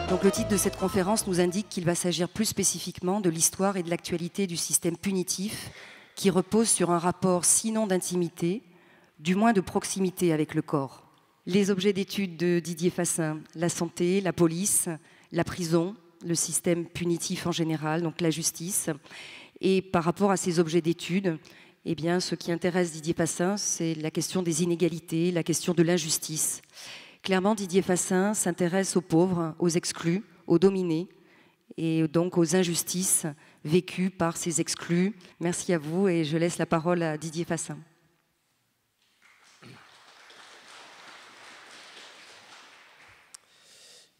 Donc le titre de cette conférence nous indique qu'il va s'agir plus spécifiquement de l'histoire et de l'actualité du système punitif qui repose sur un rapport sinon d'intimité, du moins de proximité avec le corps. Les objets d'étude de Didier Fassin, la santé, la police, la prison, le système punitif en général, donc la justice. Et par rapport à ces objets d'étude, eh bien, ce qui intéresse Didier Fassin, c'est la question des inégalités, la question de l'injustice. Clairement, Didier Fassin s'intéresse aux pauvres, aux exclus, aux dominés, et donc aux injustices vécues par ces exclus. Merci à vous et je laisse la parole à Didier Fassin.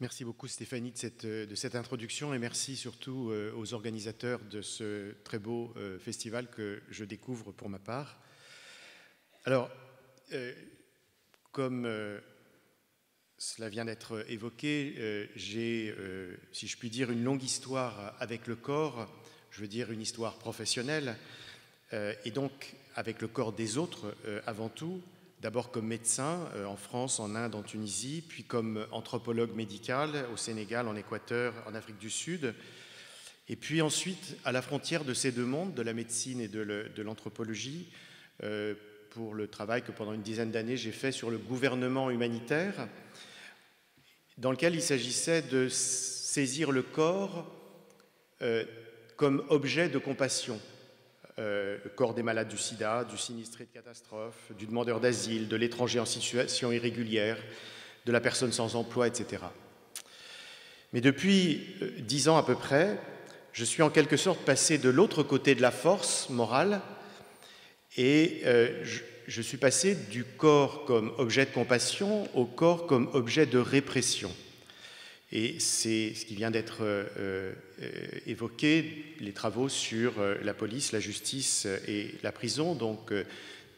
Merci beaucoup Stéphanie de cette introduction et merci surtout aux organisateurs de ce très beau festival que je découvre pour ma part. Alors, comme cela vient d'être évoqué, j'ai, si je puis dire, une longue histoire avec le corps, je veux dire une histoire professionnelle, et donc avec le corps des autres avant tout. D'abord comme médecin en France, en Inde, en Tunisie, puis comme anthropologue médical au Sénégal, en Équateur, en Afrique du Sud. Et puis ensuite, à la frontière de ces deux mondes, de la médecine et de l'anthropologie, pour le travail que pendant une dizaine d'années j'ai fait sur le gouvernement humanitaire, dans lequel il s'agissait de saisir le corps comme objet de compassion. Le corps des malades du sida, du sinistré de catastrophe, du demandeur d'asile, de l'étranger en situation irrégulière, de la personne sans emploi, etc. Mais depuis 10 ans à peu près, je suis en quelque sorte passé de l'autre côté de la force morale et je suis passé du corps comme objet de compassion au corps comme objet de répression. Et c'est ce qui vient d'être évoqué, les travaux sur la police, la justice et la prison, donc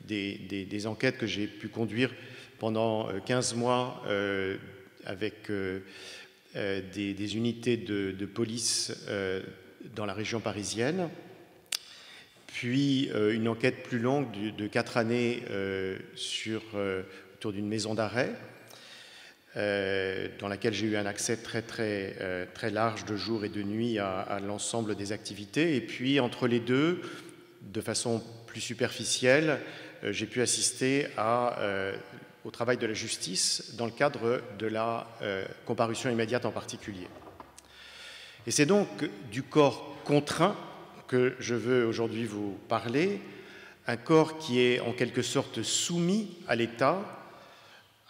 des enquêtes que j'ai pu conduire pendant 15 mois avec des unités de police dans la région parisienne, puis une enquête plus longue de 4 années autour d'une maison d'arrêt, dans laquelle j'ai eu un accès très large de jour et de nuit à l'ensemble des activités. Et puis, entre les deux, de façon plus superficielle, j'ai pu assister au travail de la justice dans le cadre de la comparution immédiate en particulier. Et c'est donc du corps contraint que je veux aujourd'hui vous parler, un corps qui est en quelque sorte soumis à l'État,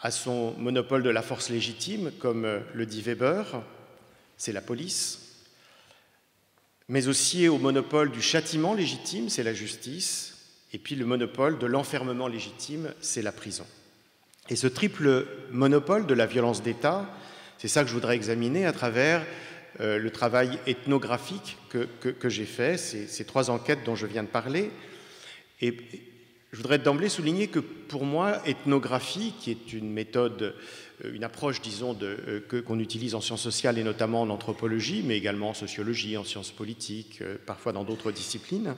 à son monopole de la force légitime, comme le dit Weber, c'est la police, mais aussi au monopole du châtiment légitime, c'est la justice, et puis le monopole de l'enfermement légitime, c'est la prison. Et ce triple monopole de la violence d'État, c'est ça que je voudrais examiner à travers le travail ethnographique que j'ai fait, ces 3 enquêtes dont je viens de parler. Et je voudrais d'emblée souligner que pour moi, ethnographie, qui est une méthode, une approche, disons, qu'on utilise en sciences sociales et notamment en anthropologie, mais également en sociologie, en sciences politiques, parfois dans d'autres disciplines,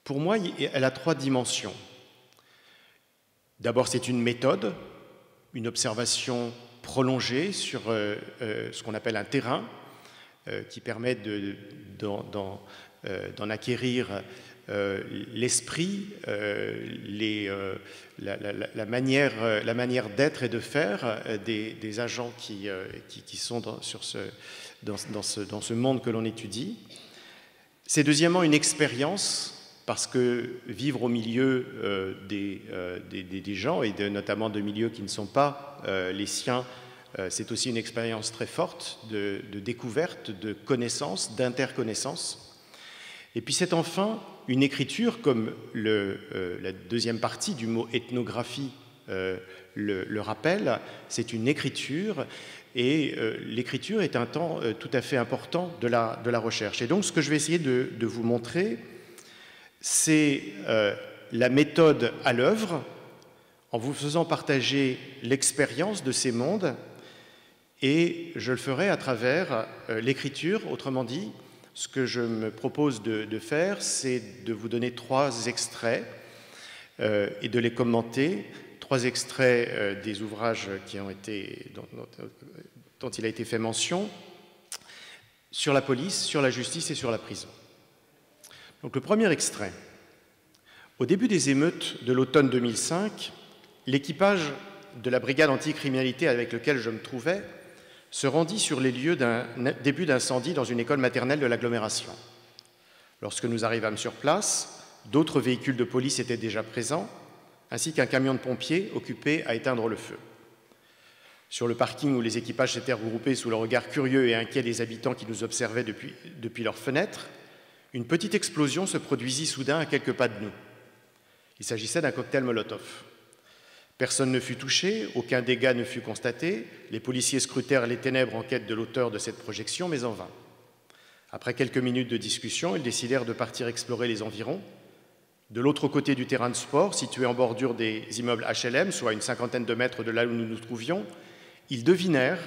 pour moi, elle a 3 dimensions. D'abord, c'est une méthode, une observation prolongée sur ce qu'on appelle un terrain, qui permet d'en acquérir l'esprit, la manière d'être et de faire des agents qui sont dans ce monde que l'on étudie. C'est deuxièmement une expérience, parce que vivre au milieu des gens, et notamment de milieux qui ne sont pas les siens, c'est aussi une expérience très forte de découverte, de connaissance, d'interconnaissance. Et puis c'est enfin une écriture, comme la deuxième partie du mot ethnographie le rappelle, c'est une écriture, et l'écriture est un temps tout à fait important de la recherche. Et donc ce que je vais essayer de vous montrer, c'est la méthode à l'œuvre, en vous faisant partager l'expérience de ces mondes, et je le ferai à travers l'écriture. Autrement dit, ce que je me propose de faire, c'est de vous donner 3 extraits et de les commenter. 3 extraits des ouvrages qui ont été dont il a été fait mention, sur la police, sur la justice et sur la prison. Donc le premier extrait. Au début des émeutes de l'automne 2005, l'équipage de la brigade anticriminalité avec lequel je me trouvais se rendit sur les lieux d'un début d'incendie dans une école maternelle de l'agglomération. Lorsque nous arrivâmes sur place, d'autres véhicules de police étaient déjà présents, ainsi qu'un camion de pompiers occupé à éteindre le feu. Sur le parking où les équipages s'étaient regroupés sous le regard curieux et inquiet des habitants qui nous observaient depuis leurs fenêtres, une petite explosion se produisit soudain à quelques pas de nous. Il s'agissait d'un cocktail Molotov. Personne ne fut touché, aucun dégât ne fut constaté. Les policiers scrutèrent les ténèbres en quête de l'auteur de cette projection, mais en vain. Après quelques minutes de discussion, ils décidèrent de partir explorer les environs. De l'autre côté du terrain de sport, situé en bordure des immeubles HLM, soit une cinquantaine de mètres de là où nous nous trouvions, ils devinèrent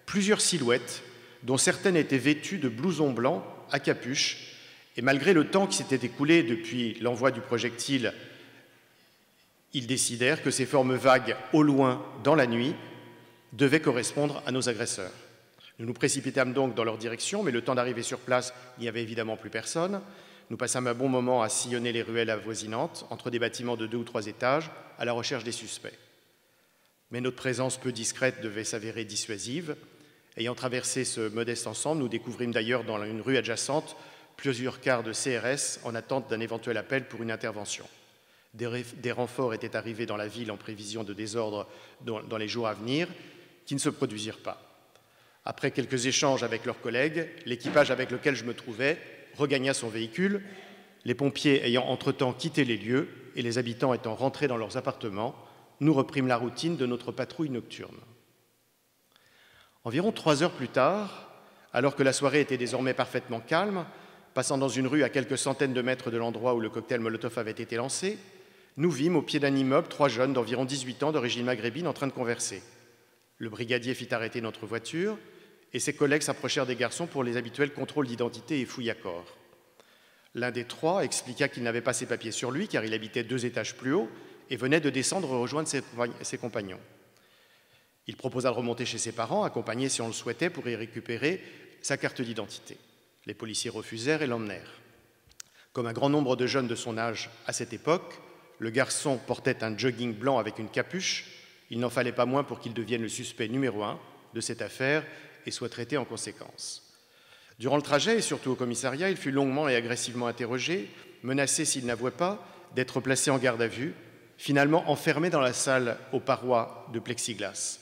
plusieurs silhouettes, dont certaines étaient vêtues de blousons blancs à capuche, et malgré le temps qui s'était écoulé depuis l'envoi du projectile, ils décidèrent que ces formes vagues au loin, dans la nuit, devaient correspondre à nos agresseurs. Nous nous précipitâmes donc dans leur direction, mais le temps d'arriver sur place, il n'y avait évidemment plus personne. Nous passâmes un bon moment à sillonner les ruelles avoisinantes, entre des bâtiments de 2 ou 3 étages, à la recherche des suspects. Mais notre présence peu discrète devait s'avérer dissuasive. Ayant traversé ce modeste ensemble, nous découvrîmes d'ailleurs dans une rue adjacente plusieurs cars de CRS en attente d'un éventuel appel pour une intervention. Des renforts étaient arrivés dans la ville en prévision de désordres dans les jours à venir, qui ne se produisirent pas. Après quelques échanges avec leurs collègues, l'équipage avec lequel je me trouvais regagna son véhicule, les pompiers ayant entre-temps quitté les lieux et les habitants étant rentrés dans leurs appartements, nous reprîmes la routine de notre patrouille nocturne. Environ 3 heures plus tard, alors que la soirée était désormais parfaitement calme, passant dans une rue à quelques centaines de mètres de l'endroit où le cocktail Molotov avait été lancé, nous vîmes au pied d'un immeuble 3 jeunes d'environ 18 ans d'origine maghrébine en train de converser. Le brigadier fit arrêter notre voiture et ses collègues s'approchèrent des garçons pour les habituels contrôles d'identité et fouilles à corps. L'un des 3 expliqua qu'il n'avait pas ses papiers sur lui car il habitait 2 étages plus haut et venait de descendre rejoindre ses compagnons. Il proposa de remonter chez ses parents, accompagné si on le souhaitait pour y récupérer sa carte d'identité. Les policiers refusèrent et l'emmenèrent. Comme un grand nombre de jeunes de son âge à cette époque, le garçon portait un jogging blanc avec une capuche. Il n'en fallait pas moins pour qu'il devienne le suspect numéro 1 de cette affaire et soit traité en conséquence. Durant le trajet, et surtout au commissariat, il fut longuement et agressivement interrogé, menacé s'il n'avouait pas d'être placé en garde à vue, finalement enfermé dans la salle aux parois de plexiglas.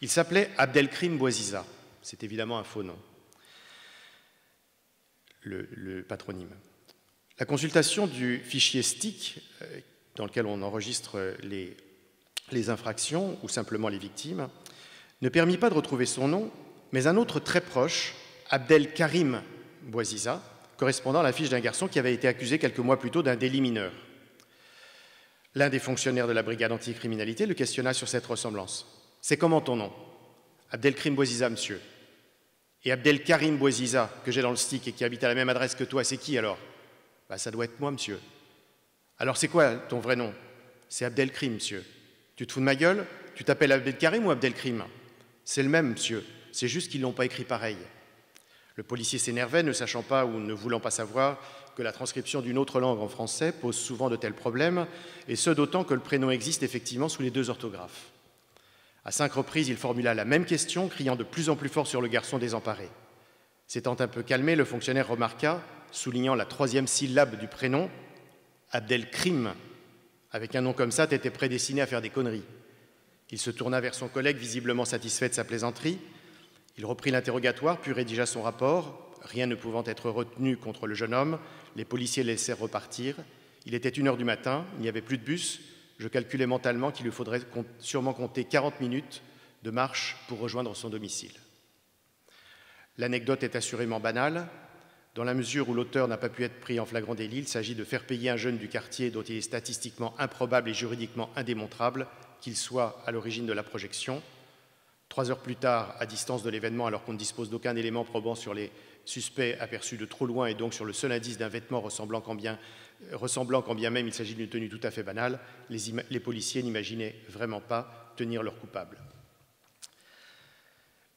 Il s'appelait Abdelkrim Bouaziza. C'est évidemment un faux nom, le patronyme. La consultation du fichier STIC, dans lequel on enregistre les infractions ou simplement les victimes, ne permit pas de retrouver son nom, mais un autre très proche, Abdelkarim Bouaziza, correspondant à la fiche d'un garçon qui avait été accusé quelques mois plus tôt d'un délit mineur. L'un des fonctionnaires de la brigade anticriminalité le questionna sur cette ressemblance. « C'est comment ton nom ?»« Abdelkrim Bouaziza, monsieur. » « Et Abdelkarim Bouaziza, que j'ai dans le STIC et qui habite à la même adresse que toi, c'est qui alors ?»« Bah, ça doit être moi, monsieur. »« Alors c'est quoi ton vrai nom ?»« C'est Abdelkrim, monsieur. »« Tu te fous de ma gueule? Tu t'appelles Abdelkarim ou Abdelkrim ?»« C'est le même, monsieur. C'est juste qu'ils ne l'ont pas écrit pareil. » Le policier s'énervait, ne sachant pas ou ne voulant pas savoir que la transcription d'une autre langue en français pose souvent de tels problèmes, et ce d'autant que le prénom existe effectivement sous les 2 orthographes. À 5 reprises, il formula la même question, criant de plus en plus fort sur le garçon désemparé. S'étant un peu calmé, le fonctionnaire remarqua, soulignant la 3e syllabe du prénom, Abdelkrim. Avec un nom comme ça, t'étais prédestiné à faire des conneries. Il se tourna vers son collègue, visiblement satisfait de sa plaisanterie. Il reprit l'interrogatoire, puis rédigea son rapport. Rien ne pouvant être retenu contre le jeune homme, les policiers le laissèrent repartir. Il était 1 heure du matin, il n'y avait plus de bus. Je calculais mentalement qu'il lui faudrait sûrement compter 40 minutes de marche pour rejoindre son domicile. L'anecdote est assurément banale. Dans la mesure où l'auteur n'a pas pu être pris en flagrant délit, il s'agit de faire payer un jeune du quartier dont il est statistiquement improbable et juridiquement indémontrable qu'il soit à l'origine de la projection. 3 heures plus tard, à distance de l'événement, alors qu'on ne dispose d'aucun élément probant sur les suspects aperçus de trop loin et donc sur le seul indice d'un vêtement ressemblant quand bien même il s'agit d'une tenue tout à fait banale, les policiers n'imaginaient vraiment pas tenir leur coupable.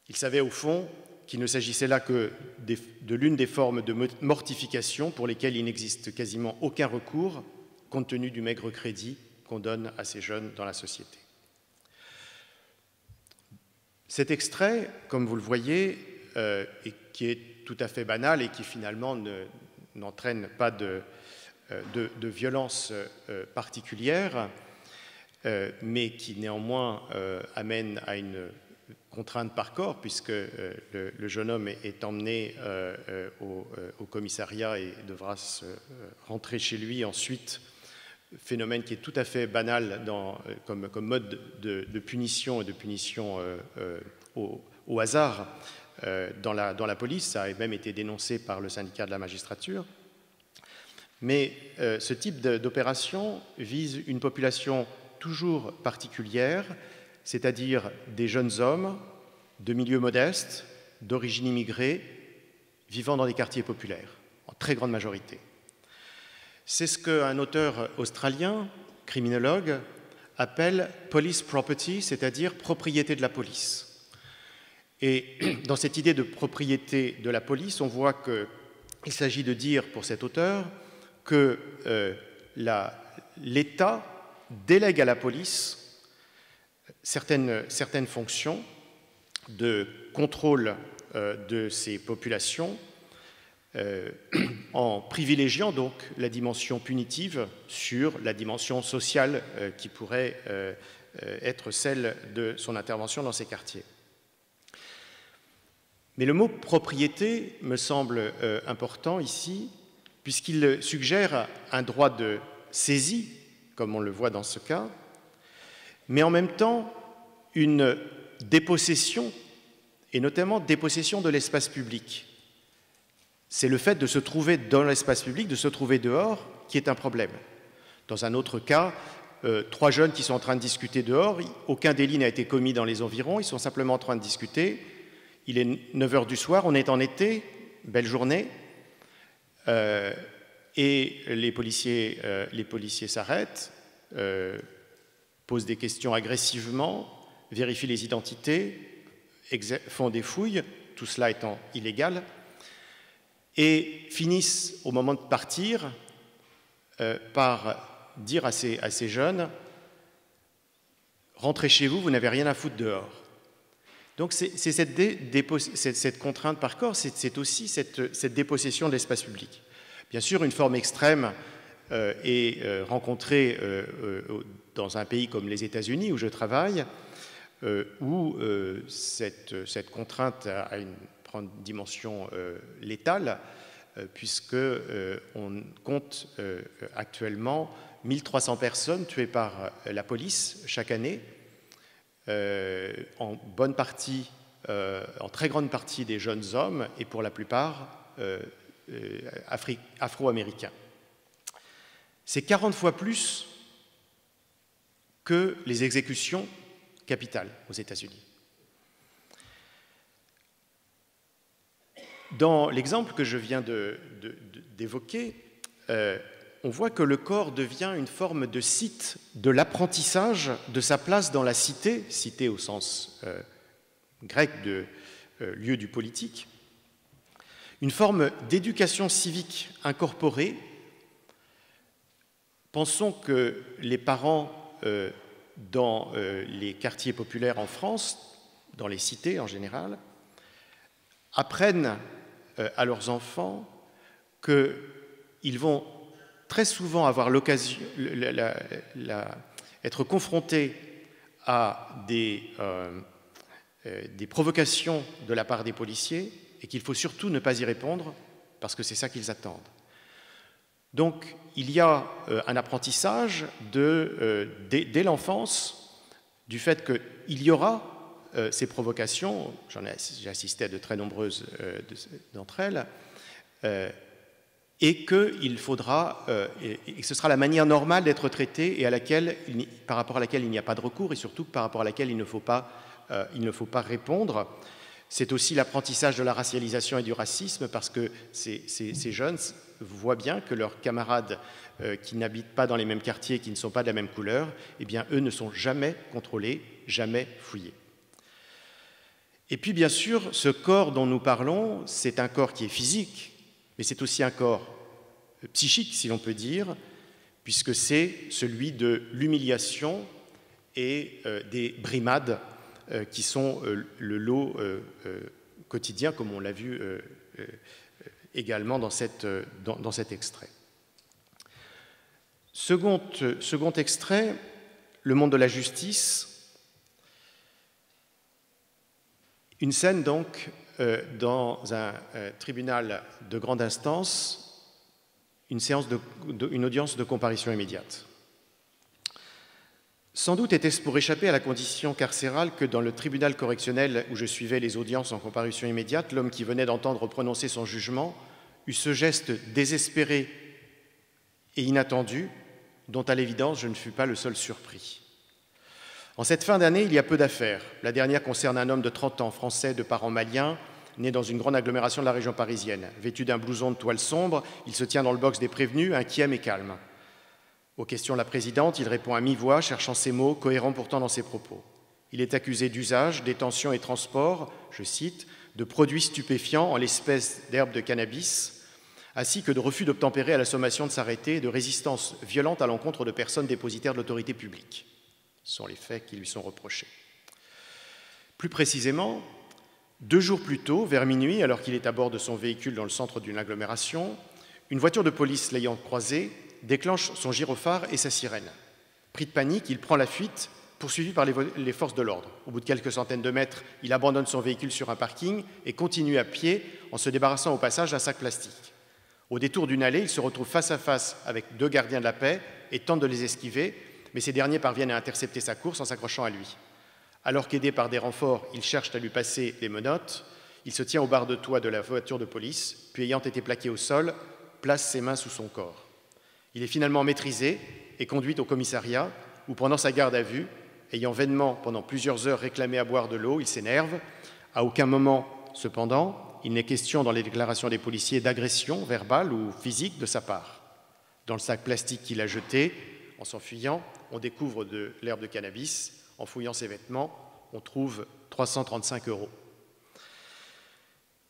Il savait au fond qu'il ne s'agissait là que de l'une des formes de mortification pour lesquelles il n'existe quasiment aucun recours, compte tenu du maigre crédit qu'on donne à ces jeunes dans la société. Cet extrait, comme vous le voyez, et qui est tout à fait banal et qui finalement n'entraîne pas de violence particulière, mais qui néanmoins amène à une contrainte par corps, puisque le jeune homme est emmené au commissariat et devra rentrer chez lui ensuite, phénomène qui est tout à fait banal comme mode de punition et de punition au hasard dans la police. Ça a même été dénoncé par le syndicat de la magistrature. Mais ce type d'opération vise une population toujours particulière, c'est-à-dire des jeunes hommes de milieux modestes, d'origine immigrée, vivant dans des quartiers populaires, en très grande majorité. C'est ce qu'un auteur australien, criminologue, appelle « police property », c'est-à-dire propriété de la police. Et dans cette idée de propriété de la police, on voit qu'il s'agit de dire pour cet auteur que l'État délègue à la police certaines fonctions de contrôle de ces populations en privilégiant donc la dimension punitive sur la dimension sociale qui pourrait être celle de son intervention dans ces quartiers. Mais le mot « propriété » me semble important ici, puisqu'il suggère un droit de saisie, comme on le voit dans ce cas, mais en même temps une dépossession, et notamment dépossession de l'espace public. C'est le fait de se trouver dans l'espace public, de se trouver dehors, qui est un problème. Dans un autre cas, 3 jeunes qui sont en train de discuter dehors, aucun délit n'a été commis dans les environs, ils sont simplement en train de discuter. Il est 9h du soir, on est en été, belle journée, et les policiers s'arrêtent, posent des questions agressivement, vérifient les identités, font des fouilles, tout cela étant illégal, et finissent, au moment de partir, par dire à ces jeunes « Rentrez chez vous, vous n'avez rien à foutre dehors ». Donc c'est cette contrainte par corps, c'est aussi cette dépossession de l'espace public. Bien sûr, une forme extrême est rencontrée dans un pays comme les États-Unis, où je travaille, où cette contrainte prend une dimension létale, puisqu'on compte actuellement 1300 personnes tuées par la police chaque année, en très grande partie des jeunes hommes et pour la plupart afro-américains. C'est 40 fois plus que les exécutions capitales aux États-Unis. Dans l'exemple que je viens d'évoquer, on voit que le corps devient une forme de site de l'apprentissage de sa place dans la cité, cité au sens grec de lieu du politique, une forme d'éducation civique incorporée. Pensons que les parents dans les quartiers populaires en France, dans les cités en général, apprennent à leurs enfants qu'ils vont très souvent avoir l'occasion, être confrontés à des provocations de la part des policiers et qu'il faut surtout ne pas y répondre parce que c'est ça qu'ils attendent. Donc il y a un apprentissage dès l'enfance du fait qu'il y aura ces provocations, j'ai assisté à de très nombreuses d'entre elles, et qu'il faudra, et ce sera la manière normale d'être traité et par rapport à laquelle il n'y a pas de recours et surtout par rapport à laquelle il ne faut pas répondre. C'est aussi l'apprentissage de la racialisation et du racisme parce que ces jeunes voient bien que leurs camarades qui n'habitent pas dans les mêmes quartiers, qui ne sont pas de la même couleur, eh bien eux ne sont jamais contrôlés, jamais fouillés. Et puis, bien sûr, ce corps dont nous parlons, c'est un corps qui est physique, mais c'est aussi un corps psychique, si l'on peut dire, puisque c'est celui de l'humiliation et des brimades qui sont le lot quotidien, comme on l'a vu également dans cet extrait. Second extrait, le monde de la justice. Une scène donc dans un tribunal de grande instance, une audience de comparution immédiate. Sans doute était-ce pour échapper à la condition carcérale que dans le tribunal correctionnel où je suivais les audiences en comparution immédiate, l'homme qui venait d'entendre prononcer son jugement eut ce geste désespéré et inattendu dont à l'évidence je ne fus pas le seul surpris. En cette fin d'année, il y a peu d'affaires. La dernière concerne un homme de 30 ans, français de parents maliens, né dans une grande agglomération de la région parisienne. Vêtu d'un blouson de toile sombre, il se tient dans le box des prévenus, inquiet mais calme. Aux questions de la présidente, il répond à mi-voix, cherchant ses mots, cohérents pourtant dans ses propos. Il est accusé d'usage, détention et transport, je cite, de produits stupéfiants en l'espèce d'herbe de cannabis, ainsi que de refus d'obtempérer à la sommation de s'arrêter et de résistance violente à l'encontre de personnes dépositaires de l'autorité publique. Ce sont les faits qui lui sont reprochés. Plus précisément, 2 jours plus tôt, vers minuit, alors qu'il est à bord de son véhicule dans le centre d'une agglomération, une voiture de police l'ayant croisé déclenche son gyrophare et sa sirène. Pris de panique, il prend la fuite, poursuivi par les forces de l'ordre. Au bout de quelques centaines de mètres, il abandonne son véhicule sur un parking et continue à pied en se débarrassant au passage d'un sac plastique. Au détour d'une allée, il se retrouve face à face avec 2 gardiens de la paix et tente de les esquiver, mais ces derniers parviennent à intercepter sa course en s'accrochant à lui. Alors qu'aidé par des renforts, ils cherchent à lui passer les menottes, il se tient aux barres de toit de la voiture de police, puis ayant été plaqué au sol, place ses mains sous son corps. Il est finalement maîtrisé et conduit au commissariat où, pendant sa garde à vue, ayant vainement pendant plusieurs heures réclamé à boire de l'eau, il s'énerve. À aucun moment, cependant, il n'est question dans les déclarations des policiers d'agression verbale ou physique de sa part. Dans le sac plastique qu'il a jeté, en s'enfuyant, on découvre de l'herbe de cannabis. En fouillant ses vêtements, on trouve 335 €.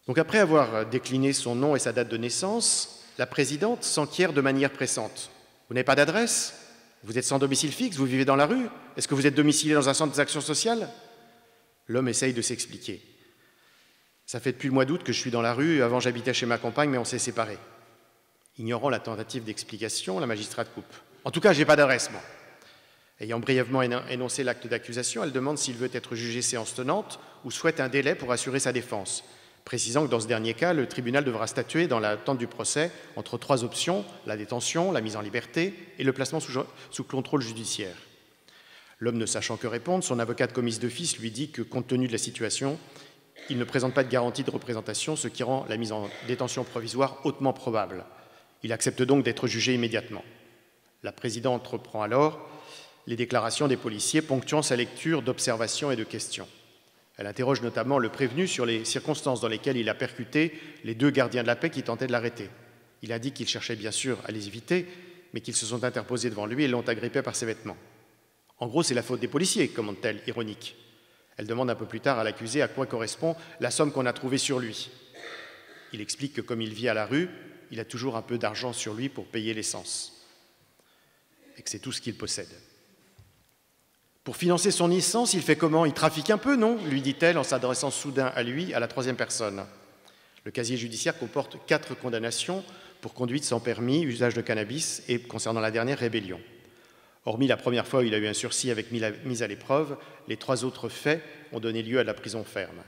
Donc après avoir décliné son nom et sa date de naissance, la présidente s'enquiert de manière pressante. Vous n'avez pas d'adresse? Vous êtes sans domicile fixe? Vous vivez dans la rue? Est-ce que vous êtes domicilié dans un centre d'action sociale? L'homme essaye de s'expliquer. Ça fait depuis le mois d'août que je suis dans la rue. Avant, j'habitais chez ma compagne, mais on s'est séparés. Ignorant la tentative d'explication, la magistrate coupe. En tout cas, je n'ai pas d'adresse, moi. Ayant brièvement énoncé l'acte d'accusation, elle demande s'il veut être jugé séance tenante ou souhaite un délai pour assurer sa défense, précisant que dans ce dernier cas, le tribunal devra statuer dans l'attente du procès entre 3 options, la détention, la mise en liberté et le placement sous contrôle judiciaire. L'homme ne sachant que répondre, son avocat de commise d'office lui dit que, compte tenu de la situation, il ne présente pas de garantie de représentation, ce qui rend la mise en détention provisoire hautement probable. Il accepte donc d'être jugé immédiatement. La présidente reprend alors les déclarations des policiers, ponctuant sa lecture d'observations et de questions. Elle interroge notamment le prévenu sur les circonstances dans lesquelles il a percuté les 2 gardiens de la paix qui tentaient de l'arrêter. Il indique qu'il cherchait bien sûr à les éviter, mais qu'ils se sont interposés devant lui et l'ont agrippé par ses vêtements. En gros, c'est la faute des policiers, commente-t-elle, ironique. Elle demande un peu plus tard à l'accusé à quoi correspond la somme qu'on a trouvée sur lui. Il explique que comme il vit à la rue, il a toujours un peu d'argent sur lui pour payer l'essence, et que c'est tout ce qu'il possède. Pour financer son essence, il fait comment? Il trafique un peu, non? Lui dit-elle en s'adressant soudain à lui, à la 3e personne. Le casier judiciaire comporte 4 condamnations pour conduite sans permis, usage de cannabis et, concernant la dernière, rébellion. Hormis la première fois où il a eu un sursis avec mise à l'épreuve, les 3 autres faits ont donné lieu à de la prison ferme.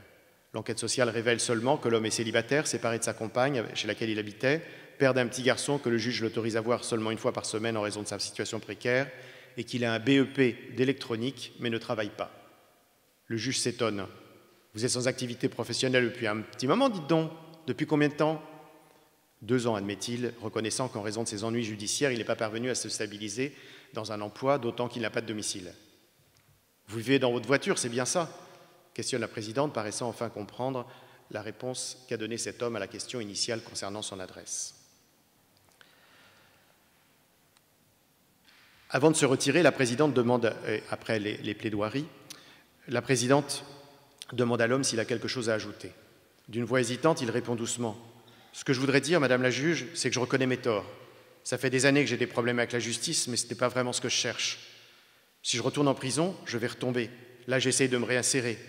L'enquête sociale révèle seulement que l'homme est célibataire, séparé de sa compagne chez laquelle il habitait, père d'un petit garçon que le juge l'autorise à voir seulement 1 fois par semaine en raison de sa situation précaire, et qu'il a un BEP d'électronique, mais ne travaille pas. Le juge s'étonne. « Vous êtes sans activité professionnelle depuis un petit moment, dites donc. Depuis combien de temps ?» 2 ans, admet-il, reconnaissant qu'en raison de ses ennuis judiciaires, il n'est pas parvenu à se stabiliser dans un emploi, d'autant qu'il n'a pas de domicile. « Vous vivez dans votre voiture, c'est bien ça ?» questionne la présidente, paraissant enfin comprendre la réponse qu'a donnée cet homme à la question initiale concernant son adresse. Avant de se retirer, la présidente demande, après les plaidoiries, la présidente demanda l'homme s'il a quelque chose à ajouter. D'une voix hésitante, il répond doucement. « Ce que je voudrais dire, Madame la juge, c'est que je reconnais mes torts. Ça fait des années que j'ai des problèmes avec la justice, mais ce n'est pas vraiment ce que je cherche. Si je retourne en prison, je vais retomber. Là, j'essaye de me réinsérer.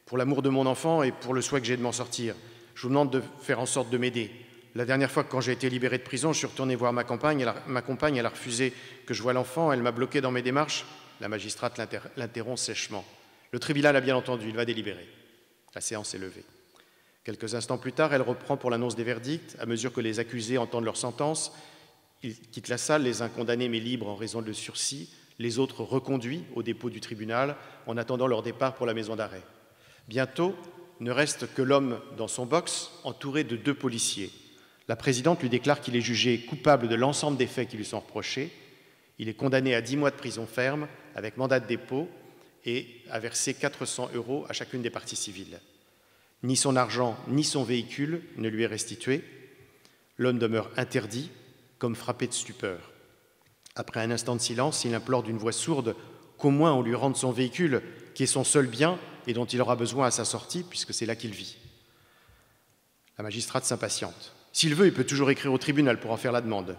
Pour l'amour de mon enfant et pour le souhait que j'ai de m'en sortir, je vous demande de faire en sorte de m'aider. La dernière fois, quand j'ai été libéré de prison, je suis retourné voir ma compagne. Elle a refusé que je voie l'enfant. Elle m'a bloqué dans mes démarches. » La magistrate l'interrompt sèchement. « Le tribunal a bien entendu, il va délibérer. » La séance est levée. Quelques instants plus tard, elle reprend pour l'annonce des verdicts. À mesure que les accusés entendent leur sentence, ils quittent la salle, les uns condamnés mais libres en raison de sursis, les autres reconduits au dépôt du tribunal en attendant leur départ pour la maison d'arrêt. Bientôt, ne reste que l'homme dans son box, entouré de 2 policiers. La présidente lui déclare qu'il est jugé coupable de l'ensemble des faits qui lui sont reprochés. Il est condamné à 10 mois de prison ferme avec mandat de dépôt et à verser 400 € à chacune des parties civiles. Ni son argent, ni son véhicule ne lui est restitué. L'homme demeure interdit, comme frappé de stupeur. Après un instant de silence, il implore d'une voix sourde qu'au moins on lui rende son véhicule, qui est son seul bien et dont il aura besoin à sa sortie, puisque c'est là qu'il vit. La magistrate s'impatiente. S'il veut, il peut toujours écrire au tribunal pour en faire la demande.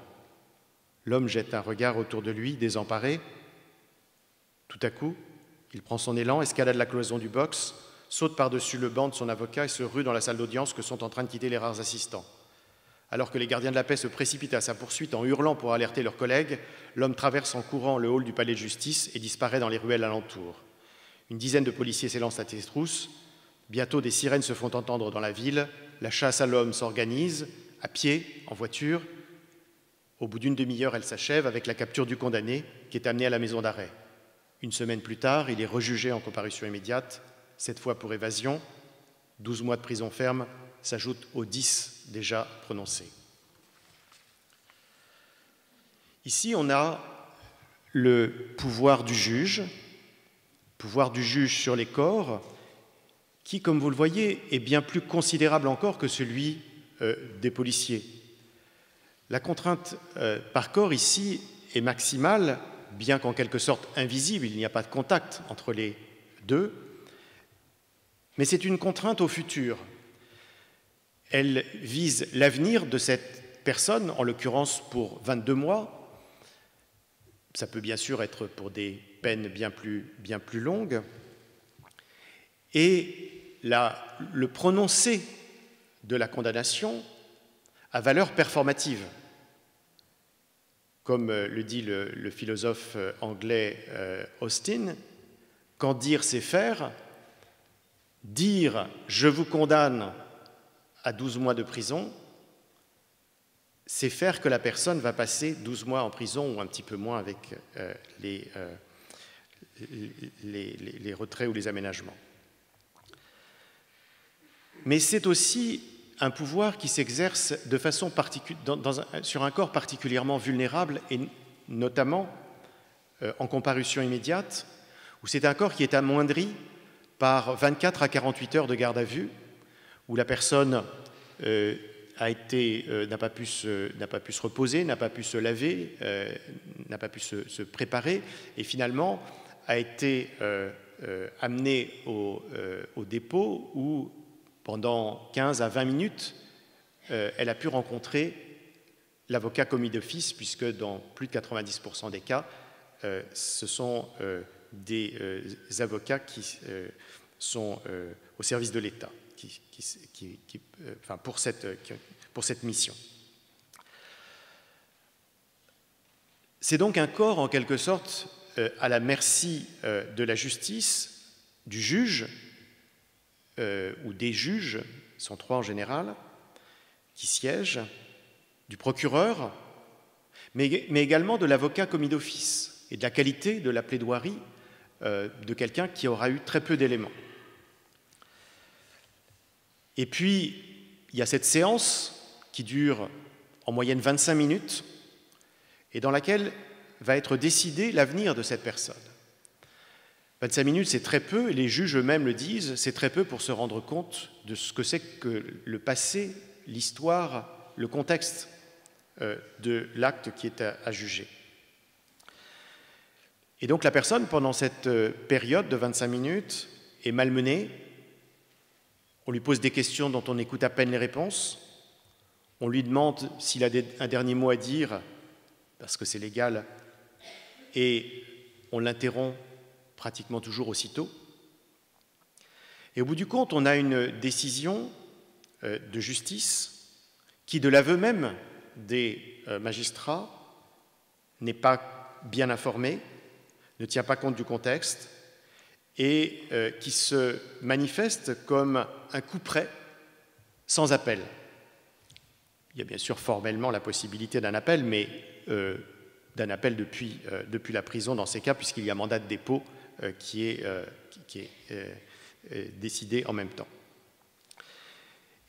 L'homme jette un regard autour de lui, désemparé. Tout à coup, il prend son élan, escalade la cloison du box, saute par-dessus le banc de son avocat et se rue dans la salle d'audience que sont en train de quitter les rares assistants. Alors que les gardiens de la paix se précipitent à sa poursuite en hurlant pour alerter leurs collègues, l'homme traverse en courant le hall du palais de justice et disparaît dans les ruelles alentours. Une dizaine de policiers s'élancent à ses trousses. Bientôt, des sirènes se font entendre dans la ville. La chasse à l'homme s'organise, à pied, en voiture. Au bout d'une demi-heure, elle s'achève avec la capture du condamné qui est amené à la maison d'arrêt. Une semaine plus tard, il est rejugé en comparution immédiate, cette fois pour évasion. 12 mois de prison ferme s'ajoutent aux 10 déjà prononcés. Ici, on a le pouvoir du juge sur les corps, qui, comme vous le voyez, est bien plus considérable encore que celui des policiers. La contrainte par corps ici est maximale, bien qu'en quelque sorte invisible, il n'y a pas de contact entre les deux, mais c'est une contrainte au futur. Elle vise l'avenir de cette personne, en l'occurrence pour 22 mois. Ça peut bien sûr être pour des peines bien plus longues. Et le prononcé de la condamnation a valeur performative. Comme le dit le philosophe anglais Austin, quand dire c'est faire, dire « je vous condamne » à 12 mois de prison, c'est faire que la personne va passer 12 mois en prison ou un petit peu moins avec les retraits ou les aménagements. Mais c'est aussi un pouvoir qui s'exerce de façon sur un corps particulièrement vulnérable et notamment en comparution immédiate, où c'est un corps qui est amoindri par 24 à 48 heures de garde à vue, où la personne n'a pas pu se reposer, n'a pas pu se laver, n'a pas pu se préparer, et finalement a été amenée au dépôt où, pendant 15 à 20 minutes, elle a pu rencontrer l'avocat commis d'office, puisque dans plus de 90% des cas, ce sont des avocats qui sont au service de l'État pour cette mission. C'est donc un corps, en quelque sorte, à la merci de la justice, du juge, ou des juges, ils sont 3 en général, qui siègent, du procureur, mais également de l'avocat commis d'office et de la qualité de la plaidoirie de quelqu'un qui aura eu très peu d'éléments. Et puis, il y a cette séance qui dure en moyenne 25 minutes et dans laquelle va être décidé l'avenir de cette personne. 25 minutes, c'est très peu, et les juges eux-mêmes le disent, c'est très peu pour se rendre compte de ce que c'est que le passé, l'histoire, le contexte de l'acte qui est à juger. Et donc la personne, pendant cette période de 25 minutes, est malmenée, on lui pose des questions dont on écoute à peine les réponses, on lui demande s'il a un dernier mot à dire, parce que c'est légal, et on l'interrompt pratiquement toujours aussitôt. Et au bout du compte, on a une décision de justice qui, de l'aveu même des magistrats, n'est pas bien informée, ne tient pas compte du contexte et qui se manifeste comme un coup près sans appel. Il y a bien sûr formellement la possibilité d'un appel, mais d'un appel depuis la prison dans ces cas, puisqu'il y a mandat de dépôt qui est décidé en même temps.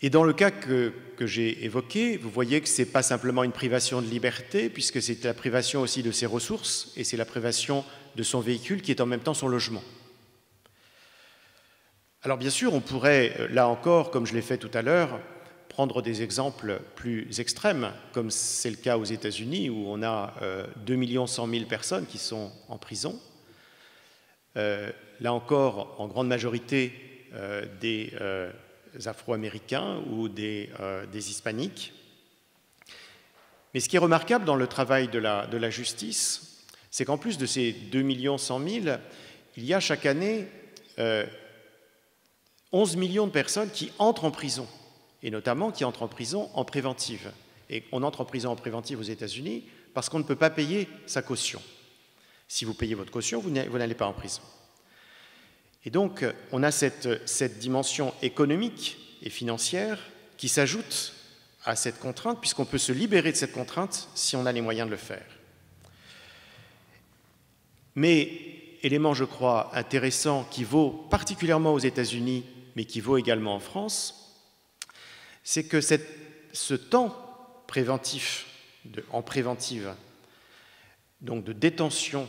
Et dans le cas que j'ai évoqué, vous voyez que ce n'est pas simplement une privation de liberté, puisque c'est la privation aussi de ses ressources, et c'est la privation de son véhicule qui est en même temps son logement. Alors bien sûr, on pourrait, là encore, comme je l'ai fait tout à l'heure, prendre des exemples plus extrêmes, comme c'est le cas aux États-Unis, où on a 2 100 000 personnes qui sont en prison. Là encore, en grande majorité, des Afro-Américains ou des Hispaniques. Mais ce qui est remarquable dans le travail de la justice, c'est qu'en plus de ces 2 100 000, il y a chaque année 11 millions de personnes qui entrent en prison, et notamment qui entrent en prison en préventive. Et on entre en prison en préventive aux États-Unis parce qu'on ne peut pas payer sa caution. Si vous payez votre caution, vous n'allez pas en prison. Et donc, on a cette dimension économique et financière qui s'ajoute à cette contrainte, puisqu'on peut se libérer de cette contrainte si on a les moyens de le faire. Mais, élément, je crois, intéressant, qui vaut particulièrement aux États-Unis, mais qui vaut également en France, c'est que ce temps préventif, en préventive, donc de détention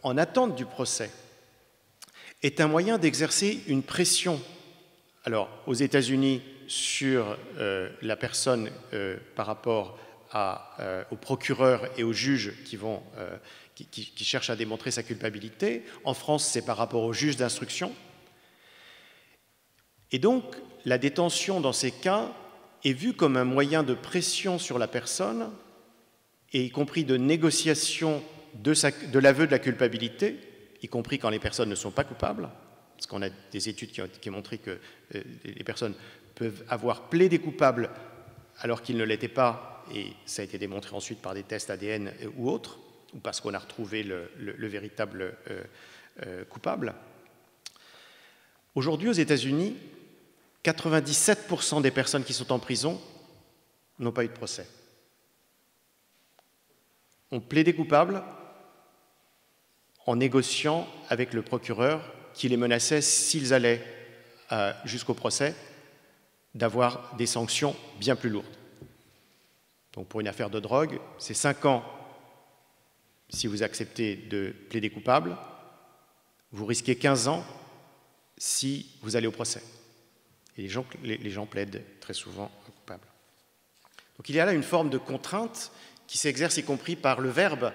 en attente du procès, est un moyen d'exercer une pression, alors aux États-Unis, sur la personne par rapport aux procureurs et aux juges qui cherchent à démontrer sa culpabilité. En France, c'est par rapport aux juges d'instruction. Et donc, la détention dans ces cas est vue comme un moyen de pression sur la personne, et y compris de négociation de l'aveu de la culpabilité, y compris quand les personnes ne sont pas coupables, parce qu'on a des études qui ont montré que les personnes peuvent avoir plaidé coupables alors qu'ils ne l'étaient pas, et ça a été démontré ensuite par des tests ADN ou autres, ou parce qu'on a retrouvé le véritable coupable. Aujourd'hui, aux États-Unis, 97% des personnes qui sont en prison n'ont pas eu de procès. On plaidait coupable en négociant avec le procureur qui les menaçait, s'ils allaient jusqu'au procès, d'avoir des sanctions bien plus lourdes. Donc pour une affaire de drogue, c'est 5 ans si vous acceptez de plaider coupable, vous risquez 15 ans si vous allez au procès. Et les gens plaident très souvent coupables. Donc il y a là une forme de contrainte qui s'exerce y compris par le verbe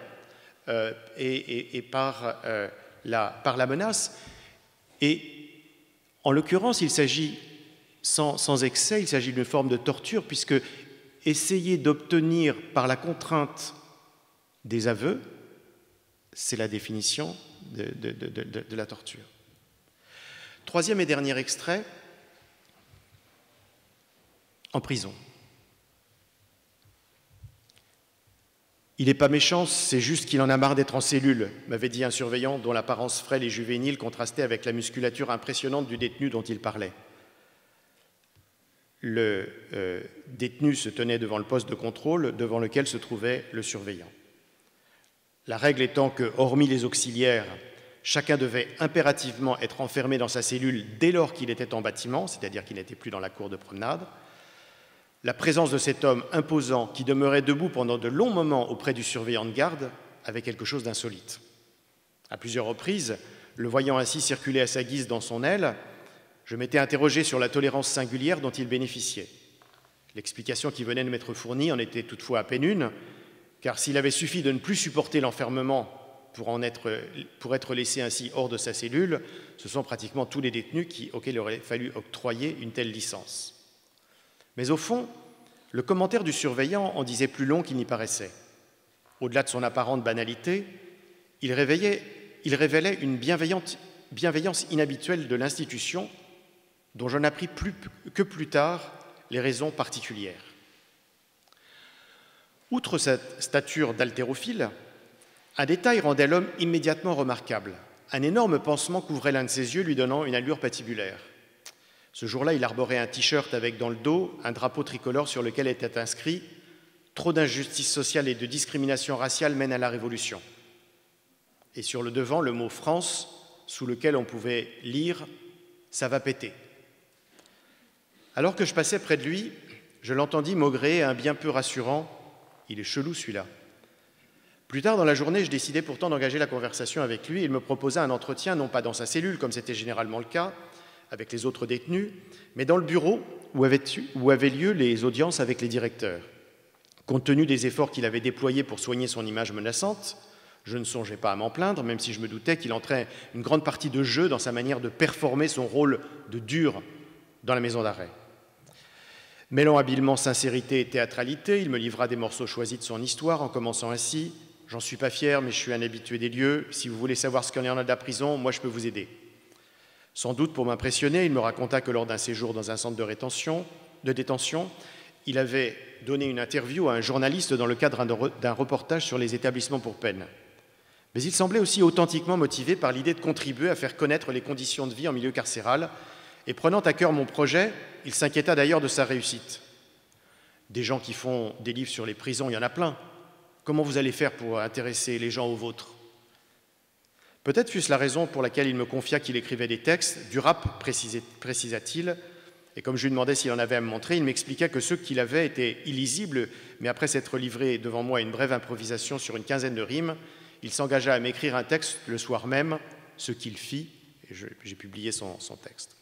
et par la menace. Et en l'occurrence, il s'agit, sans excès, il s'agit d'une forme de torture, puisque essayer d'obtenir par la contrainte des aveux, c'est la définition de la torture. Troisième et dernier extrait, en prison. Il n'est pas méchant, c'est juste qu'il en a marre d'être en cellule, m'avait dit un surveillant dont l'apparence frêle et juvénile contrastait avec la musculature impressionnante du détenu dont il parlait. Le détenu se tenait devant le poste de contrôle devant lequel se trouvait le surveillant. La règle étant que, hormis les auxiliaires, chacun devait impérativement être enfermé dans sa cellule dès lors qu'il était en bâtiment, c'est-à-dire qu'il n'était plus dans la cour de promenade. La présence de cet homme imposant qui demeurait debout pendant de longs moments auprès du surveillant de garde avait quelque chose d'insolite. À plusieurs reprises, le voyant ainsi circuler à sa guise dans son aile, je m'étais interrogé sur la tolérance singulière dont il bénéficiait. L'explication qui venait de m'être fournie en était toutefois à peine une, car s'il avait suffi de ne plus supporter l'enfermement pour être laissé ainsi hors de sa cellule, ce sont pratiquement tous les détenus auxquels il aurait fallu octroyer une telle licence. Mais au fond, le commentaire du surveillant en disait plus long qu'il n'y paraissait. Au-delà de son apparente banalité, il révélait une bienveillance inhabituelle de l'institution dont je n'appris que plus tard les raisons particulières. Outre cette stature d'haltérophile, un détail rendait l'homme immédiatement remarquable. Un énorme pansement couvrait l'un de ses yeux, lui donnant une allure patibulaire. Ce jour-là, il arborait un t-shirt avec dans le dos un drapeau tricolore sur lequel était inscrit « Trop d'injustice sociale et de discrimination raciale mènent à la révolution ». Et sur le devant, le mot « France », sous lequel on pouvait lire « Ça va péter ». Alors que je passais près de lui, je l'entendis maugréer un bien peu rassurant « Il est chelou celui-là ». Plus tard dans la journée, je décidai pourtant d'engager la conversation avec lui. Il me proposa un entretien, non pas dans sa cellule, comme c'était généralement le cas, avec les autres détenus, mais dans le bureau où avaient lieu les audiences avec les directeurs. Compte tenu des efforts qu'il avait déployés pour soigner son image menaçante, je ne songeais pas à m'en plaindre, même si je me doutais qu'il entrait une grande partie de jeu dans sa manière de performer son rôle de dur dans la maison d'arrêt. Mêlant habilement sincérité et théâtralité, il me livra des morceaux choisis de son histoire en commençant ainsi « J'en suis pas fier, mais je suis un habitué des lieux. Si vous voulez savoir ce qu'il y en a de la prison, moi je peux vous aider. » Sans doute pour m'impressionner, il me raconta que lors d'un séjour dans un centre de détention, il avait donné une interview à un journaliste dans le cadre d'un reportage sur les établissements pour peine. Mais il semblait aussi authentiquement motivé par l'idée de contribuer à faire connaître les conditions de vie en milieu carcéral, et prenant à cœur mon projet, il s'inquiéta d'ailleurs de sa réussite. Des gens qui font des livres sur les prisons, il y en a plein. Comment vous allez faire pour intéresser les gens aux vôtres? Peut-être fut-ce la raison pour laquelle il me confia qu'il écrivait des textes, du rap, précisa-t-il, et comme je lui demandais s'il en avait à me montrer, il m'expliqua que ceux qu'il avait étaient illisibles, mais après s'être livré devant moi à une brève improvisation sur une quinzaine de rimes, il s'engagea à m'écrire un texte le soir même, ce qu'il fit, et j'ai publié son texte.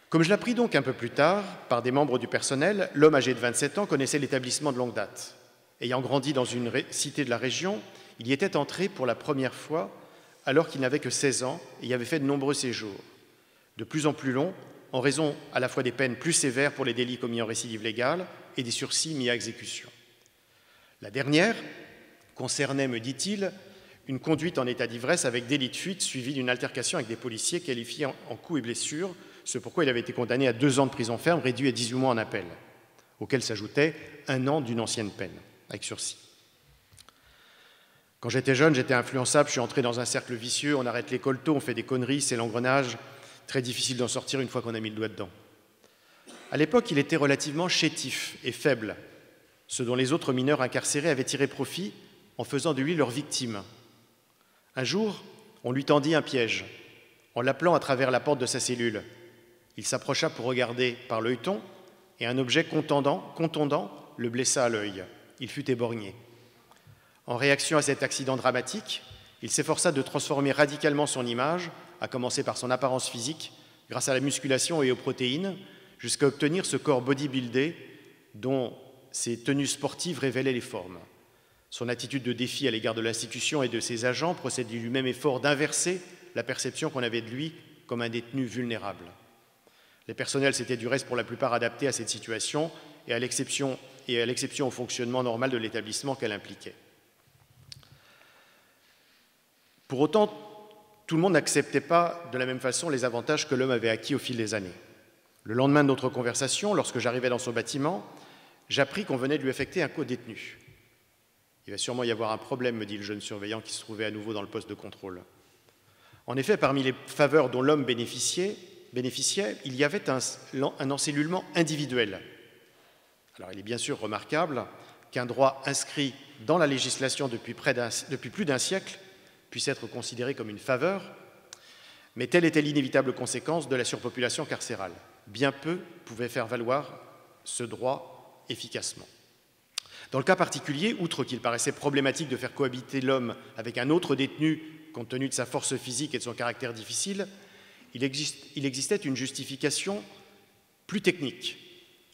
Comme je l'appris donc un peu plus tard, par des membres du personnel, l'homme âgé de 27 ans connaissait l'établissement de longue date. Ayant grandi dans une cité de la région, il y était entré pour la première fois alors qu'il n'avait que 16 ans et y avait fait de nombreux séjours, de plus en plus longs, en raison à la fois des peines plus sévères pour les délits commis en récidive légale et des sursis mis à exécution. La dernière concernait, me dit-il, une conduite en état d'ivresse avec délit de fuite suivie d'une altercation avec des policiers qualifiés en coups et blessures, ce pourquoi il avait été condamné à 2 ans de prison ferme, réduit à 18 mois en appel, auquel s'ajoutait 1 an d'une ancienne peine, avec sursis. Quand j'étais jeune, j'étais influençable, je suis entré dans un cercle vicieux, on arrête l'école tôt, on fait des conneries, c'est l'engrenage, très difficile d'en sortir une fois qu'on a mis le doigt dedans. À l'époque, il était relativement chétif et faible, ce dont les autres mineurs incarcérés avaient tiré profit en faisant de lui leur victime. Un jour, on lui tendit un piège, en l'appelant à travers la porte de sa cellule. Il s'approcha pour regarder par l'œilleton, et un objet contondant le blessa à l'œil. Il fut éborgné. En réaction à cet accident dramatique, il s'efforça de transformer radicalement son image, à commencer par son apparence physique, grâce à la musculation et aux protéines, jusqu'à obtenir ce corps bodybuildé dont ses tenues sportives révélaient les formes. Son attitude de défi à l'égard de l'institution et de ses agents procédait du même effort d'inverser la perception qu'on avait de lui comme un détenu vulnérable. Les personnels s'étaient du reste pour la plupart adaptés à cette situation et à l'exception au fonctionnement normal de l'établissement qu'elle impliquait. Pour autant, tout le monde n'acceptait pas de la même façon les avantages que l'homme avait acquis au fil des années. Le lendemain de notre conversation, lorsque j'arrivais dans son bâtiment, j'appris qu'on venait de lui affecter un co-détenu. Il va sûrement y avoir un problème, me dit le jeune surveillant qui se trouvait à nouveau dans le poste de contrôle. En effet, parmi les faveurs dont l'homme bénéficiait, il y avait un encellulement individuel. Alors, il est bien sûr remarquable qu'un droit inscrit dans la législation depuis plus d'un siècle puisse être considéré comme une faveur, mais telle était l'inévitable conséquence de la surpopulation carcérale. Bien peu pouvaient faire valoir ce droit efficacement. Dans le cas particulier, outre qu'il paraissait problématique de faire cohabiter l'homme avec un autre détenu compte tenu de sa force physique et de son caractère difficile, il existait une justification plus technique.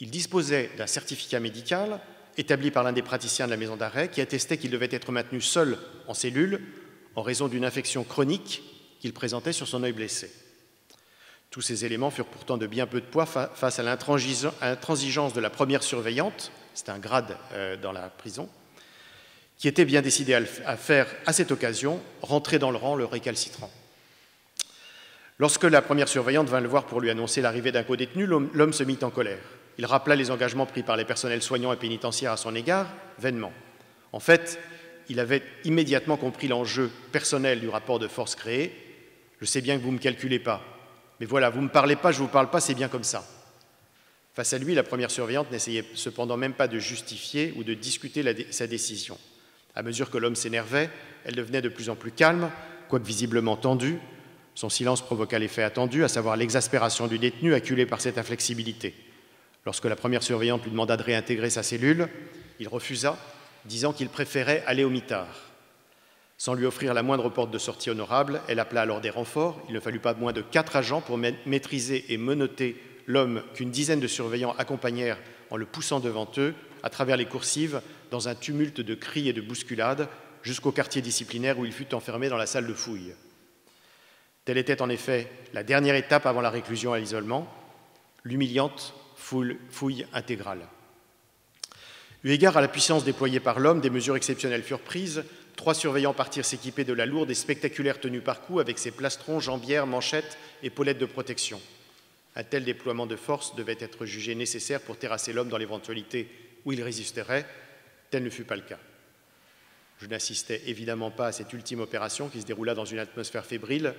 Il disposait d'un certificat médical établi par l'un des praticiens de la maison d'arrêt qui attestait qu'il devait être maintenu seul en cellule en raison d'une infection chronique qu'il présentait sur son œil blessé. Tous ces éléments furent pourtant de bien peu de poids face à l'intransigeance de la première surveillante, c'est un grade dans la prison, qui était bien décidé à faire, à cette occasion, rentrer dans le rang le récalcitrant. Lorsque la première surveillante vint le voir pour lui annoncer l'arrivée d'un codétenu, l'homme se mit en colère. Il rappela les engagements pris par les personnels soignants et pénitentiaires à son égard, vainement. En fait, il avait immédiatement compris l'enjeu personnel du rapport de force créé. « Je sais bien que vous ne me calculez pas, mais voilà, vous ne me parlez pas, je ne vous parle pas, c'est bien comme ça. » Face à lui, la première surveillante n'essayait cependant même pas de justifier ou de discuter sa décision. À mesure que l'homme s'énervait, elle devenait de plus en plus calme, quoique visiblement tendue. Son silence provoqua l'effet attendu, à savoir l'exaspération du détenu acculé par cette inflexibilité. Lorsque la première surveillante lui demanda de réintégrer sa cellule, il refusa, disant qu'il préférait aller au mitard. Sans lui offrir la moindre porte de sortie honorable, elle appela alors des renforts. Il ne fallut pas moins de 4 agents pour maîtriser et menotter l'homme qu'une dizaine de surveillants accompagnèrent en le poussant devant eux, à travers les coursives, dans un tumulte de cris et de bousculades, jusqu'au quartier disciplinaire où il fut enfermé dans la salle de fouille. Telle était en effet la dernière étape avant la réclusion à l'isolement, l'humiliante fouille intégrale. Eu égard à la puissance déployée par l'homme, des mesures exceptionnelles furent prises. 3 surveillants partirent s'équiper de la lourde et spectaculaire tenue par cou avec ses plastrons, jambières, manchettes, épaulettes de protection. Un tel déploiement de force devait être jugé nécessaire pour terrasser l'homme dans l'éventualité où il résisterait. Tel ne fut pas le cas. Je n'assistais évidemment pas à cette ultime opération qui se déroula dans une atmosphère fébrile.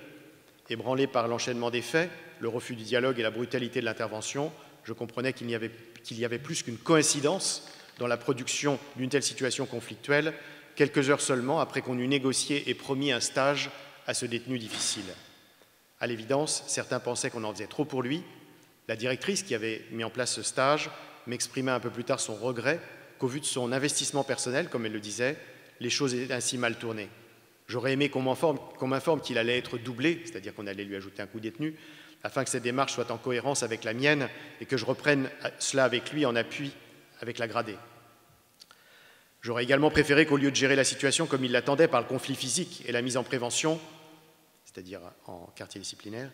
Ébranlé par l'enchaînement des faits, le refus du dialogue et la brutalité de l'intervention, je comprenais qu'il y avait plus qu'une coïncidence dans la production d'une telle situation conflictuelle, quelques heures seulement après qu'on eut négocié et promis un stage à ce détenu difficile. À l'évidence, certains pensaient qu'on en faisait trop pour lui. La directrice qui avait mis en place ce stage m'exprima un peu plus tard son regret qu'au vu de son investissement personnel, comme elle le disait, les choses étaient ainsi mal tournées. J'aurais aimé qu'on m'informe qu'il allait être doublé, c'est-à-dire qu'on allait lui ajouter un coup détenu, afin que cette démarche soit en cohérence avec la mienne et que je reprenne cela avec lui en appui avec la gradée. J'aurais également préféré qu'au lieu de gérer la situation comme il l'attendait par le conflit physique et la mise en prévention, c'est-à-dire en quartier disciplinaire,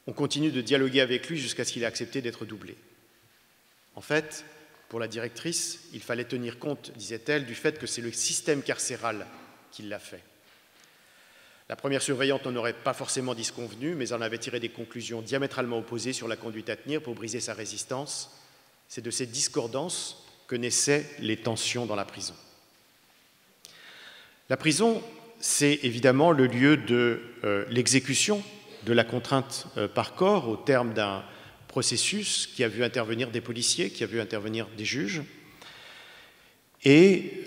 on continue de dialoguer avec lui jusqu'à ce qu'il ait accepté d'être doublé. En fait, pour la directrice, il fallait tenir compte, disait-elle, du fait que c'est le système carcéral qui l'a fait. La première surveillante n'en aurait pas forcément disconvenu, mais en avait tiré des conclusions diamétralement opposées sur la conduite à tenir pour briser sa résistance. C'est de cette discordance que naissaient les tensions dans la prison. La prison, c'est évidemment le lieu de l'exécution de la contrainte par corps au terme d'un processus qui a vu intervenir des policiers, qui a vu intervenir des juges. Et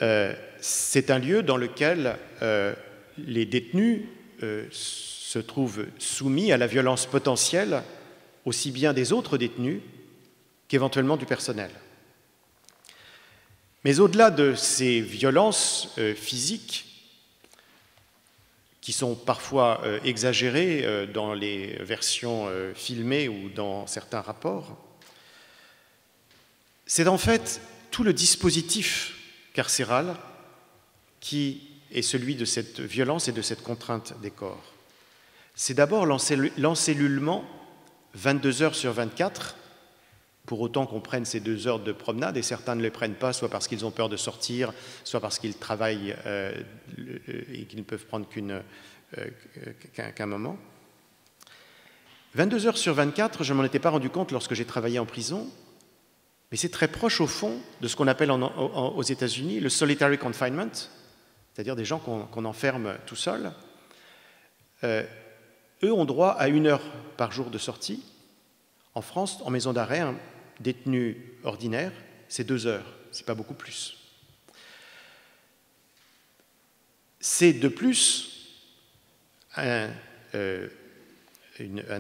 c'est un lieu dans lequel les détenus se trouvent soumis à la violence potentielle aussi bien des autres détenus qu'éventuellement du personnel. Mais au-delà de ces violences physiques, qui sont parfois exagérées dans les versions filmées ou dans certains rapports, c'est en fait tout le dispositif carcéral qui est celui de cette violence et de cette contrainte des corps. C'est d'abord l'encellulement 22 heures sur 24, pour autant qu'on prenne ces 2 heures de promenade, et certains ne les prennent pas, soit parce qu'ils ont peur de sortir, soit parce qu'ils travaillent et qu'ils ne peuvent prendre qu'un moment. 22 heures sur 24, je ne m'en étais pas rendu compte lorsque j'ai travaillé en prison, mais c'est très proche au fond de ce qu'on appelle aux États-Unis le solitary confinement, c'est-à-dire des gens qu'on enferme tout seuls. Eux ont droit à 1 heure par jour de sortie. En France, en maison d'arrêt, un détenu ordinaire, c'est 2 heures, c'est pas beaucoup plus. C'est de plus un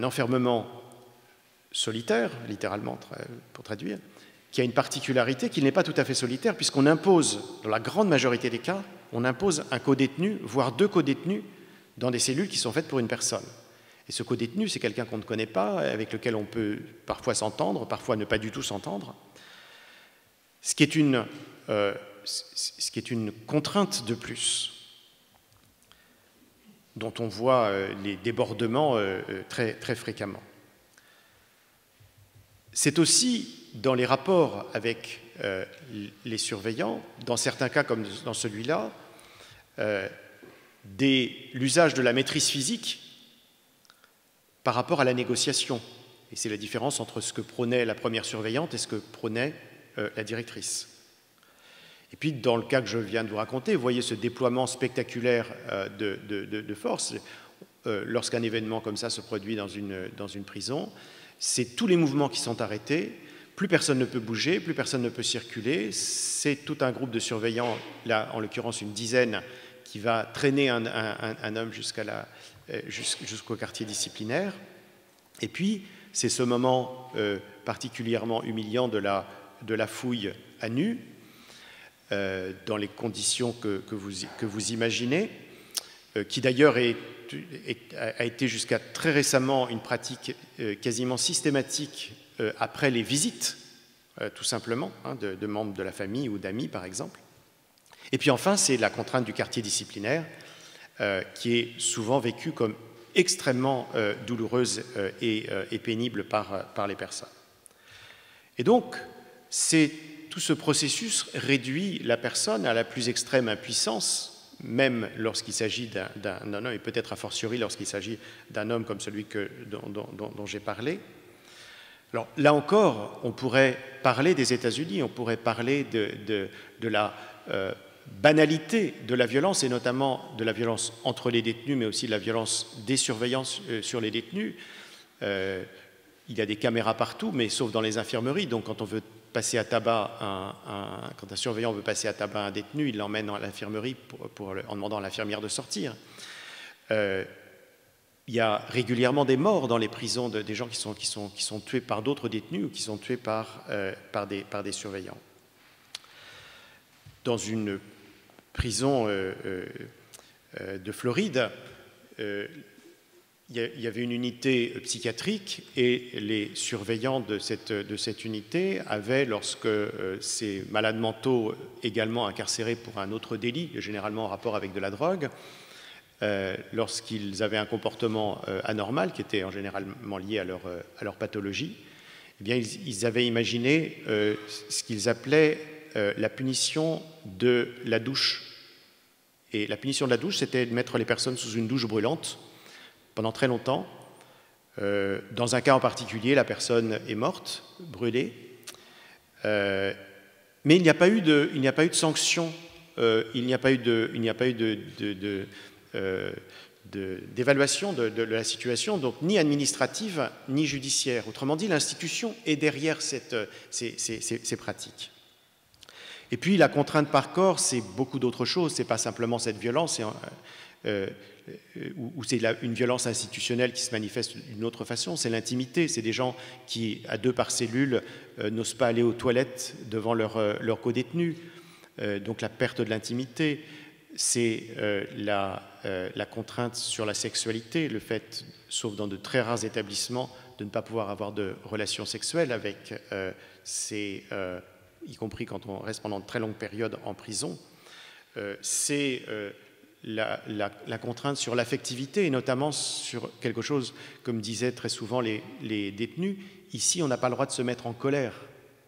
enfermement solitaire, littéralement pour traduire, qui a une particularité qu'il n'est pas tout à fait solitaire, puisqu'on impose, dans la grande majorité des cas, on impose un codétenu, voire 2 codétenus, dans des cellules qui sont faites pour une personne. Et ce codétenu, c'est quelqu'un qu'on ne connaît pas, avec lequel on peut parfois s'entendre, parfois ne pas du tout s'entendre, ce qui est une contrainte de plus. dont on voit les débordements très, très fréquemment. C'est aussi dans les rapports avec les surveillants, dans certains cas comme dans celui-là, l'usage de la maîtrise physique par rapport à la négociation. Et c'est la différence entre ce que prônait la première surveillante et ce que prônait la directrice. Et puis, dans le cas que je viens de vous raconter, vous voyez ce déploiement spectaculaire de force. Lorsqu'un événement comme ça se produit dans une prison, c'est tous les mouvements qui sont arrêtés, plus personne ne peut bouger, plus personne ne peut circuler. C'est tout un groupe de surveillants, là, en l'occurrence une dizaine, qui va traîner un homme jusqu'au quartier disciplinaire. Et puis, c'est ce moment particulièrement humiliant de la fouille à nu, dans les conditions que vous imaginez, qui d'ailleurs a été jusqu'à très récemment une pratique quasiment systématique après les visites, tout simplement, hein, de membres de la famille ou d'amis, par exemple. Et puis enfin, c'est la contrainte du quartier disciplinaire, qui est souvent vécue comme extrêmement douloureuse et pénible par les personnes. Et donc, tout ce processus réduit la personne à la plus extrême impuissance, même lorsqu'il s'agit d'un homme, et peut-être a fortiori lorsqu'il s'agit d'un homme comme celui dont j'ai parlé. Alors là encore, on pourrait parler des États-Unis, on pourrait parler de la banalité de la violence, et notamment de la violence entre les détenus, mais aussi de la violence des surveillants sur les détenus. Il y a des caméras partout, mais sauf dans les infirmeries. Donc quand on veut passer à tabac quand un surveillant veut passer à tabac un détenu, il l'emmène à l'infirmerie en demandant à l'infirmière de sortir. Il y a régulièrement des morts dans les prisons, des gens qui sont tués par d'autres détenus ou qui sont tués par des surveillants. Dans une prison de Floride, il y avait une unité psychiatrique et les surveillants de cette unité avaient, lorsque ces malades mentaux également incarcérés pour un autre délit, généralement en rapport avec de la drogue, lorsqu'ils avaient un comportement anormal, qui était en généralement lié à leur pathologie, eh bien, ils avaient imaginé ce qu'ils appelaient la punition de la douche. Et la punition de la douche, c'était de mettre les personnes sous une douche brûlante pendant très longtemps. Dans un cas en particulier, la personne est morte, brûlée, mais il n'y a pas eu de sanction, il n'y a pas eu d'évaluation de la situation, donc ni administrative ni judiciaire. Autrement dit, l'institution est derrière ces pratiques. Et puis la contrainte par corps, c'est beaucoup d'autres choses, c'est pas simplement cette violence, ou c'est une violence institutionnelle qui se manifeste d'une autre façon, c'est l'intimité, c'est des gens qui, à deux par cellule, n'osent pas aller aux toilettes devant leurs codétenus, donc la perte de l'intimité, c'est la contrainte sur la sexualité, le fait, sauf dans de très rares établissements, de ne pas pouvoir avoir de relations sexuelles avec y compris quand on reste pendant de très longues périodes en prison, c'est la contrainte sur l'affectivité, et notamment sur quelque chose, comme disaient très souvent les détenus, ici on n'a pas le droit de se mettre en colère,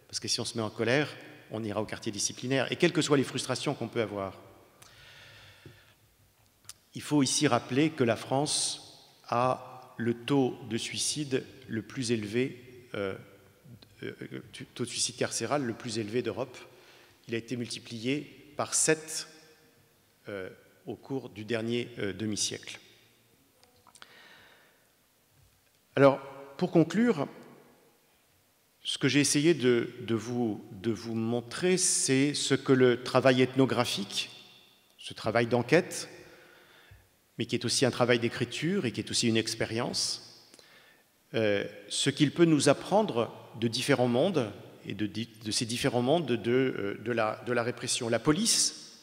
parce que si on se met en colère, on ira au quartier disciplinaire, et quelles que soient les frustrations qu'on peut avoir. Il faut ici rappeler que la France a le taux de suicide le plus élevé, taux de suicide carcéral le plus élevé d'Europe. Il a été multiplié par 7 au cours du dernier demi-siècle. Alors, pour conclure, ce que j'ai essayé de vous montrer, c'est ce que le travail ethnographique, ce travail d'enquête, mais qui est aussi un travail d'écriture et qui est aussi une expérience, ce qu'il peut nous apprendre de différents mondes, et de ces différents mondes de la répression. La police,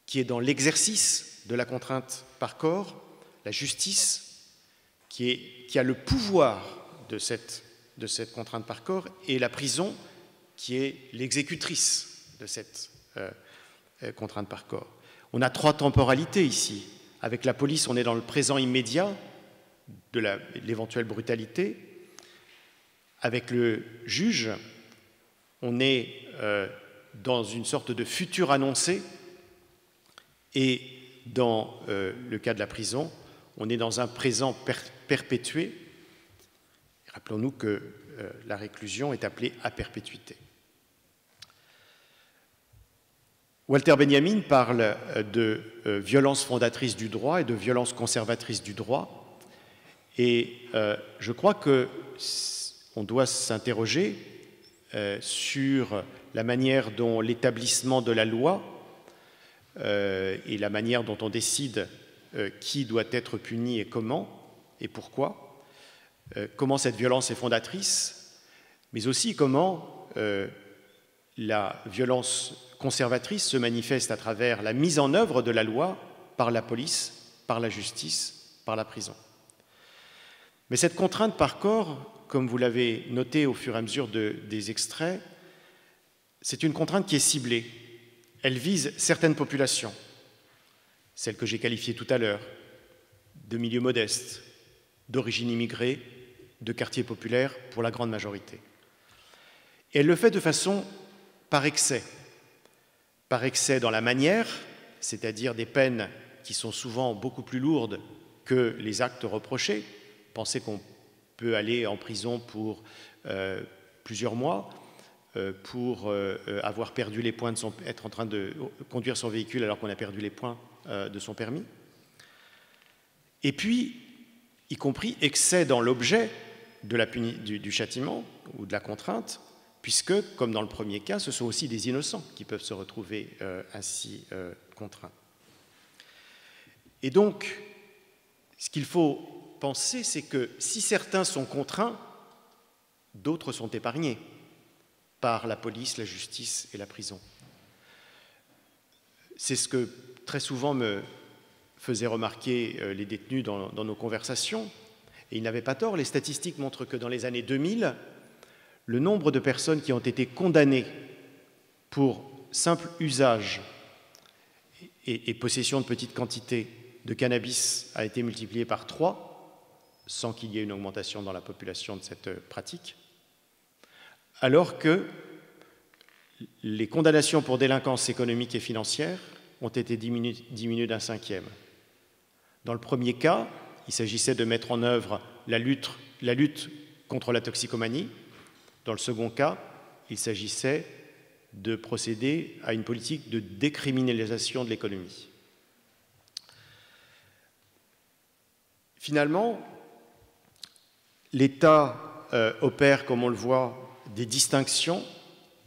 qui est dans l'exercice de la contrainte par corps, la justice, qui a le pouvoir de cette contrainte par corps, et la prison, qui est l'exécutrice de cette contrainte par corps. On a 3 temporalités ici. Avec la police, on est dans le présent immédiat de l'éventuelle brutalité. Avec le juge, on est dans une sorte de futur annoncé. Et dans le cas de la prison, on est dans un présent perpétué. Rappelons-nous que la réclusion est appelée à perpétuité. Walter Benjamin parle de violence fondatrice du droit et de violence conservatrice du droit. Et je crois qu'on doit s'interroger sur la manière dont l'établissement de la loi et la manière dont on décide qui doit être puni et comment et pourquoi, comment cette violence est fondatrice, mais aussi comment la violence conservatrice se manifeste à travers la mise en œuvre de la loi par la police, par la justice, par la prison. Mais cette contrainte par corps, comme vous l'avez noté au fur et à mesure des extraits, c'est une contrainte qui est ciblée. Elle vise certaines populations, celles que j'ai qualifiées tout à l'heure, de milieux modestes, d'origine immigrée, de quartiers populaires pour la grande majorité. Et elle le fait de façon par excès dans la manière, c'est-à-dire des peines qui sont souvent beaucoup plus lourdes que les actes reprochés. Pensez qu'on peut aller en prison pour plusieurs mois, pour avoir perdu les points être en train de conduire son véhicule alors qu'on a perdu les points de son permis. Et puis, y compris excès dans l'objet du châtiment ou de la contrainte, puisque, comme dans le premier cas, ce sont aussi des innocents qui peuvent se retrouver ainsi contraints. Et donc, ce qu'il faut penser, c'est que si certains sont contraints, d'autres sont épargnés par la police, la justice et la prison. C'est ce que très souvent me faisaient remarquer les détenus dans nos conversations, et ils n'avaient pas tort. Les statistiques montrent que dans les années 2000, le nombre de personnes qui ont été condamnées pour simple usage et possession de petites quantités de cannabis a été multiplié par 3, sans qu'il y ait une augmentation dans la population de cette pratique, alors que les condamnations pour délinquance économique et financière ont été diminuées d'un 5e. Dans le premier cas, il s'agissait de mettre en œuvre la lutte contre la toxicomanie. Dans le second cas, il s'agissait de procéder à une politique de décriminalisation de l'économie. Finalement, l'État opère, comme on le voit, des distinctions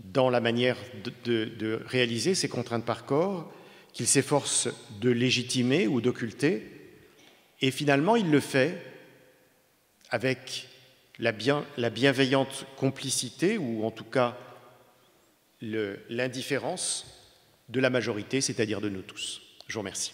dans la manière de réaliser ces contraintes par corps, qu'il s'efforce de légitimer ou d'occulter, et finalement, il le fait avec la bienveillante complicité, ou en tout cas l'indifférence de la majorité, c'est-à-dire de nous tous. Je vous remercie.